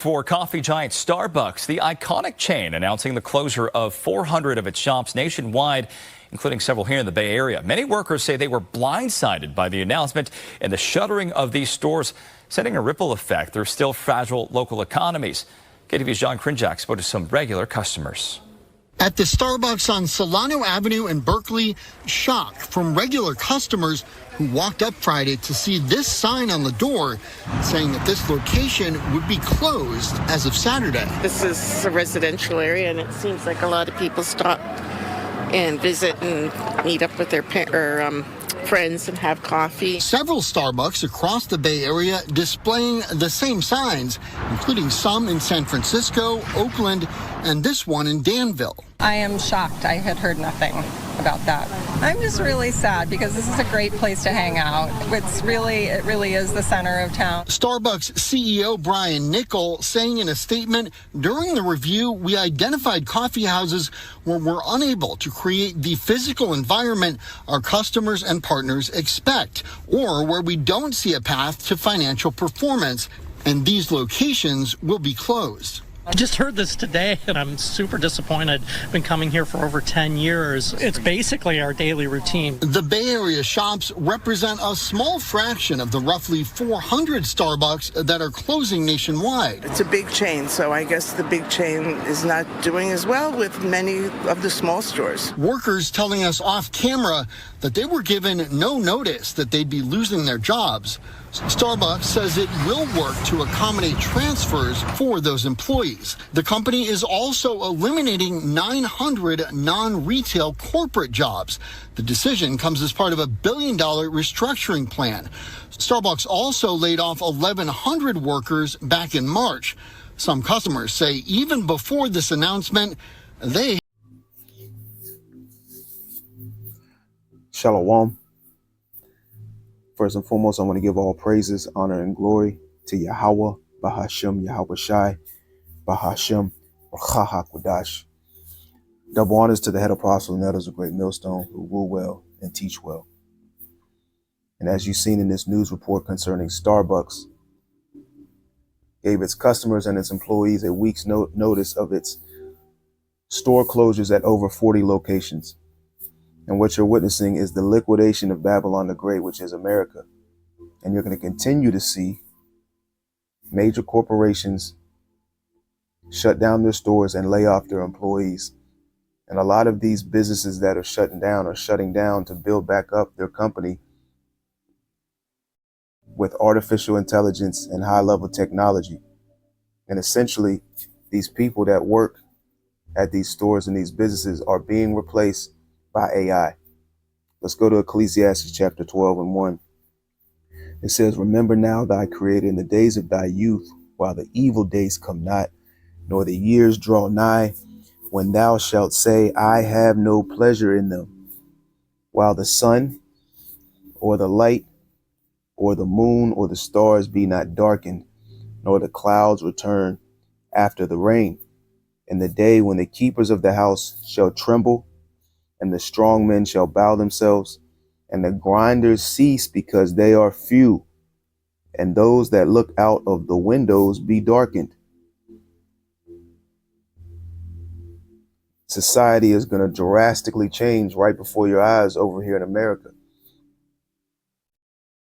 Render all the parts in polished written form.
For coffee giant Starbucks, the iconic chain announcing the closure of 400 of its shops nationwide, including several here in the Bay Area. Many workers say they were blindsided by the announcement and the shuttering of these stores, sending a ripple effect through still fragile local economies. KTV's John Krinjak spoke to some regular customers. At the Starbucks on Solano Avenue in Berkeley, shock from regular customers who walked up Friday to see this sign on the door saying that this location would be closed as of Saturday. This is a residential area, and it seems like a lot of people stop and visit and meet up with their friends and have coffee. Several Starbucks across the Bay Area displaying the same signs, including some in San Francisco, Oakland, and this one in Danville. I am shocked. I had heard nothing about that. I'm just really sad because this is a great place to hang out. It really is the center of town. Starbucks CEO Brian Niccol saying in a statement, during the review, we identified coffee houses where we're unable to create the physical environment our customers and partners expect, or where we don't see a path to financial performance, and these locations will be closed. I just heard this today and I'm super disappointed. I've been coming here for over 10 years. It's basically our daily routine. The Bay Area shops represent a small fraction of the roughly 400 Starbucks that are closing nationwide. It's a big chain, so I guess the big chain is not doing as well with many of the small stores. Workers telling us off camera that they were given no notice that they'd be losing their jobs. Starbucks says it will work to accommodate transfers for those employees. The company is also eliminating 900 non-retail corporate jobs. The decision comes as part of a $1 billion restructuring plan. Starbucks also laid off 1,100 workers back in March. Some customers say even before this announcement, they... Shalom. First and foremost, I want to give all praises, honor, and glory to Yahweh, Bahashem, Yahweh Shai, Bahashem, Chaha Kodash. Double honors to the head apostle and elders of Great Millstone who rule well and teach well. And as you've seen in this news report concerning Starbucks, gave its customers and its employees a week's notice of its store closures at over 40 locations. And what you're witnessing is the liquidation of Babylon the Great, which is America. And you're going to continue to see major corporations shut down their stores and lay off their employees. And a lot of these businesses that are shutting down to build back up their company with artificial intelligence and high-level technology. And essentially, these people that work at these stores and these businesses are being replaced by AI. Let's go to Ecclesiastes chapter 12 and 1. It says, remember now thy creator in the days of thy youth, while the evil days come not, nor the years draw nigh, when thou shalt say, I have no pleasure in them, while the sun or the light or the moon or the stars be not darkened, nor the clouds return after the rain, in the day when the keepers of the house shall tremble, and the strong men shall bow themselves, and the grinders cease because they are few, and those that look out of the windows be darkened. Society is going to drastically change right before your eyes over here in America.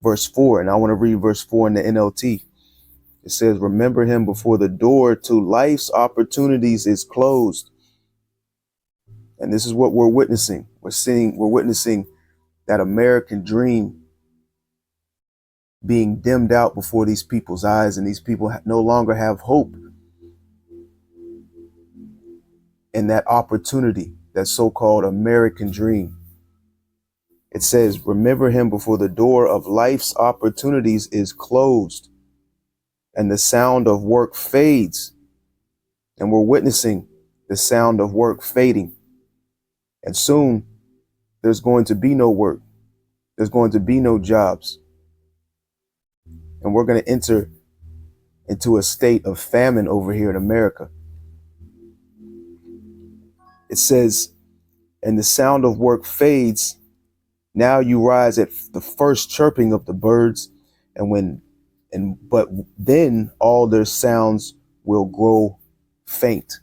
Verse 4, and I want to read verse 4 in the NLT. It says, remember him before the door to life's opportunities is closed. And this is what we're witnessing. We're witnessing that American dream being dimmed out before these people's eyes, and these people no longer have hope in that opportunity, that so-called American dream. It says, remember him before the door of life's opportunities is closed, and the sound of work fades. And we're witnessing the sound of work fading. And soon there's going to be no work. There's going to be no jobs. And we're going to enter into a state of famine over here in America. It says, and the sound of work fades. Now you rise at the first chirping of the birds, but then all their sounds will grow faint.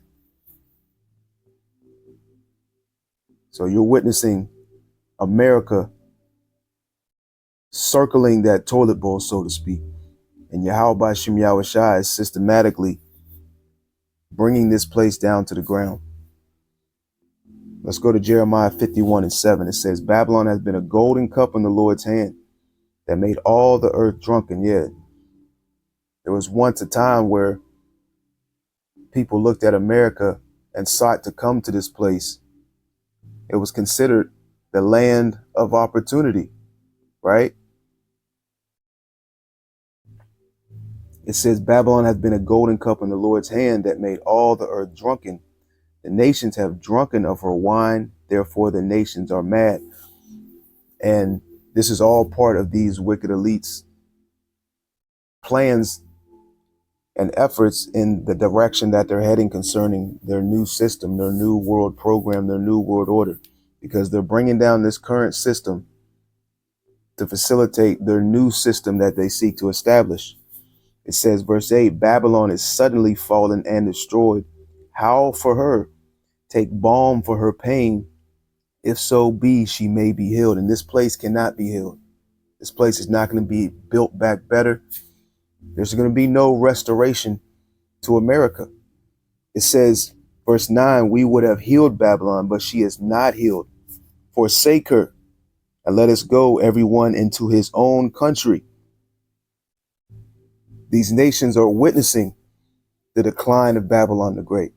So you're witnessing America circling that toilet bowl, so to speak. And Yahweh Bashim Yahushua is systematically bringing this place down to the ground. Let's go to Jeremiah 51:7. It says, Babylon has been a golden cup in the Lord's hand that made all the earth drunken. Yeah, there was once a time where people looked at America and sought to come to this place. It was considered the land of opportunity, right? It says, Babylon has been a golden cup in the Lord's hand that made all the earth drunken. The nations have drunken of her wine, therefore the nations are mad. And this is all part of these wicked elites' plans and efforts in the direction that they're heading concerning their new system, their new world program, their new world order, because they're bringing down this current system to facilitate their new system that they seek to establish. It says, verse 8, Babylon is suddenly fallen and destroyed. Howl for her, take balm for her pain. If so be she may be healed. And this place cannot be healed. This place is not going to be built back better. There's going to be no restoration to America. It says, verse 9, we would have healed Babylon, but she is not healed. Forsake her and let us go, everyone, into his own country. These nations are witnessing the decline of Babylon the Great.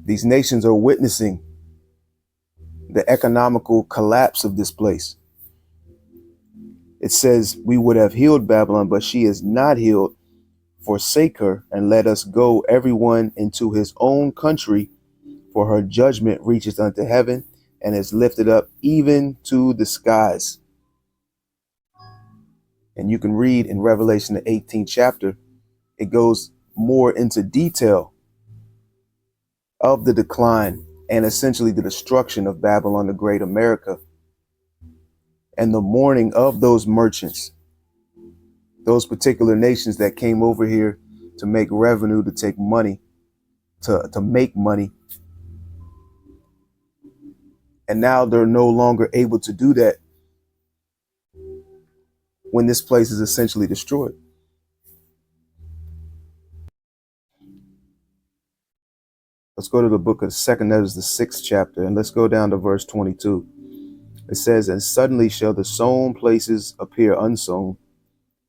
These nations are witnessing the economical collapse of this place. It says, we would have healed Babylon, but she is not healed. Forsake her and let us go, everyone, into his own country, for her judgment reaches unto heaven and is lifted up even to the skies. And you can read in Revelation, the 18th chapter, it goes more into detail of the decline and essentially the destruction of Babylon the Great, America, and the mourning of those merchants, those particular nations that came over here to make revenue, to take money, to make money. And now they're no longer able to do that when this place is essentially destroyed. Let's go to the book of 2nd Ezra, the 6th chapter, and let's go down to verse 22. It says, and suddenly shall the sown places appear unsown.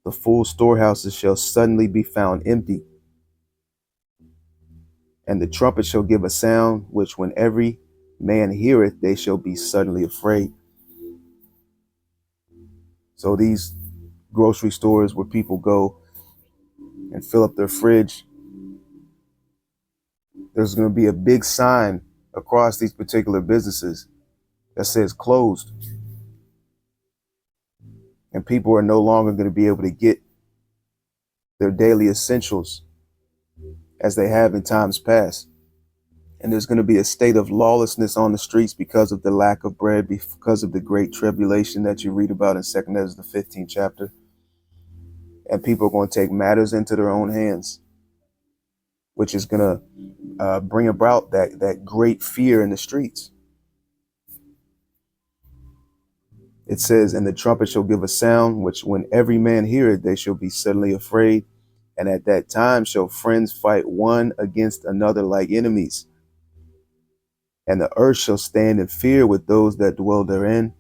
The full storehouses shall suddenly be found empty. And the trumpet shall give a sound, which when every man heareth, they shall be suddenly afraid. So these grocery stores where people go and fill up their fridge, there's going to be a big sign across these particular businesses that says closed. And people are no longer going to be able to get their daily essentials as they have in times past. And there's going to be a state of lawlessness on the streets because of the lack of bread, because of the great tribulation that you read about in 2nd Ezra, the 15th chapter. And people are going to take matters into their own hands, which is going to bring about that great fear in the streets. It says, and the trumpet shall give a sound, which when every man hear it, they shall be suddenly afraid. And at that time shall friends fight one against another like enemies. And the earth shall stand in fear with those that dwell therein.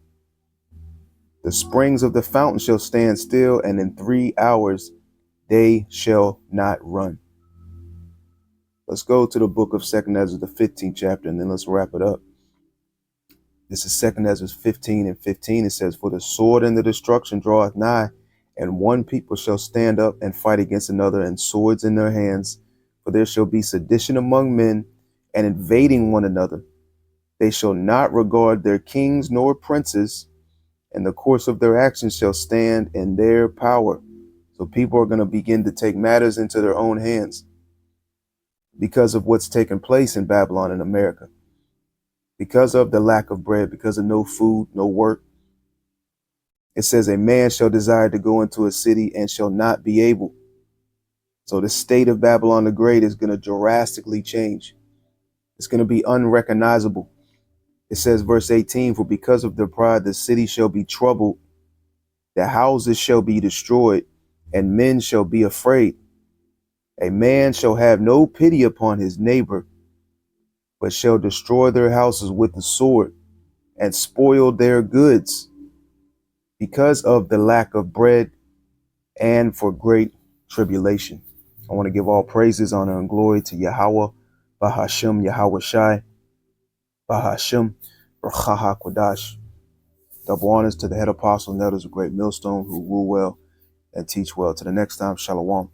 The springs of the fountain shall stand still, and in 3 hours they shall not run. Let's go to the book of 2nd Ezra, the 15th chapter, and then let's wrap it up. This is 2nd Ezra 15:15. It says, for the sword and the destruction draweth nigh, and one people shall stand up and fight against another, and swords in their hands. For there shall be sedition among men, and invading one another. They shall not regard their kings nor princes, and the course of their actions shall stand in their power. So people are going to begin to take matters into their own hands because of what's taken place in Babylon and America. Because of the lack of bread, because of no food, no work. It says, a man shall desire to go into a city and shall not be able. So the state of Babylon the Great is going to drastically change. It's going to be unrecognizable. It says, verse 18, for because of their pride, the city shall be troubled, the houses shall be destroyed, and men shall be afraid. A man shall have no pity upon his neighbor, but shall destroy their houses with the sword and spoil their goods because of the lack of bread and for great tribulation. I want to give all praises, honor, and glory to Yahweh, Bahashem, Yahweh Shai, Bahashem, Rachaha Kodash. Double honors to the head apostle and elders of Great Millstone who rule well and teach well. To the next time, Shalom.